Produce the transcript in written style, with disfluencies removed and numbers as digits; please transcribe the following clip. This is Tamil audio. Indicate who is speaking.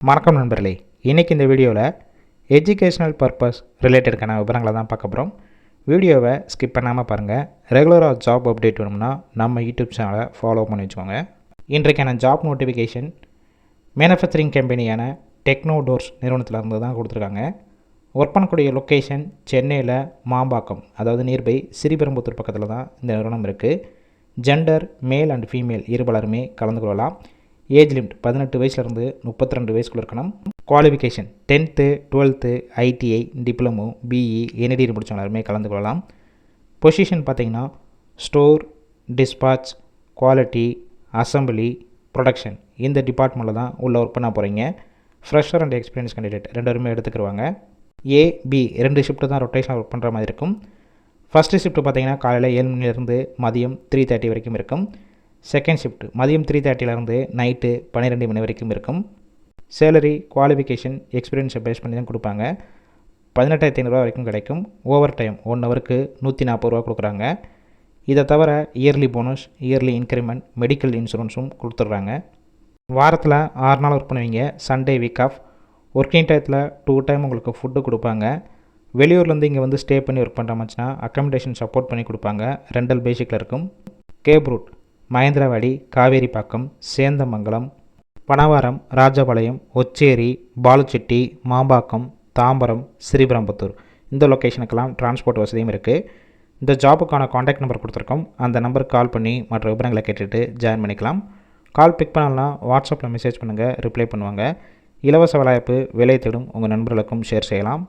Speaker 1: வணக்கம் நண்பர்களே, இன்றைக்கி இந்த வீடியோவில் எஜுகேஷ்னல் பர்பஸ் ரிலேட்டடுக்கான விவரங்களை தான் பார்க்க போகிறோம். வீடியோவை ஸ்கிப் பண்ணாமல் பாருங்கள். ரெகுலராக ஜாப் அப்டேட் வேணும்னா நம்ம யூடியூப் சேனலை ஃபாலோ பண்ணி வச்சுக்கோங்க. இன்றைக்கான ஜாப் நோட்டிஃபிகேஷன் மேனுஃபேக்சரிங் கம்பெனியான டெக்னோடோர்ஸ் நிறுவனத்திலேருந்து தான் கொடுத்துருக்காங்க. ஒர்க் பண்ணக்கூடிய லொக்கேஷன் சென்னையில் மாம்பாக்கம், அதாவது நியர்பை ஸ்ரீபெரும்புத்தூர் பக்கத்தில் தான் இந்த நிறுவனம் இருக்குது. ஜெண்டர் மேல் அண்ட் ஃபீமேல் இருபலருமே கலந்து கொள்ளலாம். ஏஜ் லிமிட் 18 வயசுலேருந்து 32 வயசுக்குள்ள இருக்கணும். Qualification 10th 12th ITI diploma BE NIT முடிச்சவங்க எல்லாருமே கலந்து கொள்ளலாம். பொசிஷன் பார்த்திங்கன்னா store, dispatch, quality, assembly, production இந்த டிபார்ட்மெண்ட்டில் தான் உள்ள ஒர்க் பண்ண போகிறீங்க. ஃப்ரெஷர் அண்ட் எக்ஸ்பீரியன்ஸ் கேண்டிடேட் ரெண்டுமே எடுத்துக்கிடுவாங்க. ஏபி 2 ஷிஃப்ட்டு தான் ரொட்டேஷனாக ஒர்க் பண்ணுற மாதிரி இருக்கும். ஃபஸ்ட்டு ஷிஃப்ட்டு பார்த்திங்கன்னா காலையில் 7 மணிலேருந்து மதியம் 3:30 வரைக்கும் இருக்கும். செகண்ட் ஷிஃப்ட் மதியம் 3:30லேருந்து நைட்டு 12 மணி வரைக்கும் இருக்கும். சேலரி, குவாலிஃபிகேஷன், எக்ஸ்பீரியன்ஸை பேஸ் பண்ணி தான் கொடுப்பாங்க. 18,500 வரைக்கும் கிடைக்கும். ஓவர் டைம் 1 ஹவருக்கு 140 ரூபா கொடுக்குறாங்க. இதை தவிர yearly bonus, yearly increment, medical இன்சூரன்ஸும் கொடுத்துட்றாங்க. வாரத்தில் 6 நாள் ஒர்க் பண்ணுவீங்க. Sunday week of. ஒர்க்கிங் டயத்தில் 2 டைம் உங்களுக்கு ஃபுட்டு கொடுப்பாங்க. வெளியூர்லேருந்து இங்கே வந்து ஸ்டே பண்ணி ஒர்க் பண்ணுற மாதிரினா அக்காமடேஷன் சப்போர்ட் பண்ணி கொடுப்பாங்க. ரெண்டல் பேசிக்கில் இருக்கும். கேப் ரூட் மகேந்திரவாடி, காவேரிப்பாக்கம், சேந்தமங்கலம், பனவாரம், ராஜபாளையம், ஒச்சேரி, பாலுச்செட்டி, மாம்பாக்கம், தாம்பரம், ஸ்ரீபெரும்புத்தூர் இந்த லொக்கேஷனுக்கெல்லாம் டிரான்ஸ்போர்ட் வசதியும் இருக்குது. இந்த ஜாபுக்கான காண்டாக்ட் நம்பர் கொடுத்துருக்கோம். அந்த நம்பருக்கு கால் பண்ணி மற்ற விவரங்களை கேட்டுட்டு ஜாயின் பண்ணிக்கலாம். கால் பிக் பண்ணலாம், வாட்ஸ்அப்பில் மெசேஜ் பண்ணுங்கள், ரிப்ளை பண்ணுவாங்க. இலவச வேலைவாய்ப்பு, வேலை தேடும் உங்கள் நண்பர்களுக்கும் ஷேர் செய்யலாம்.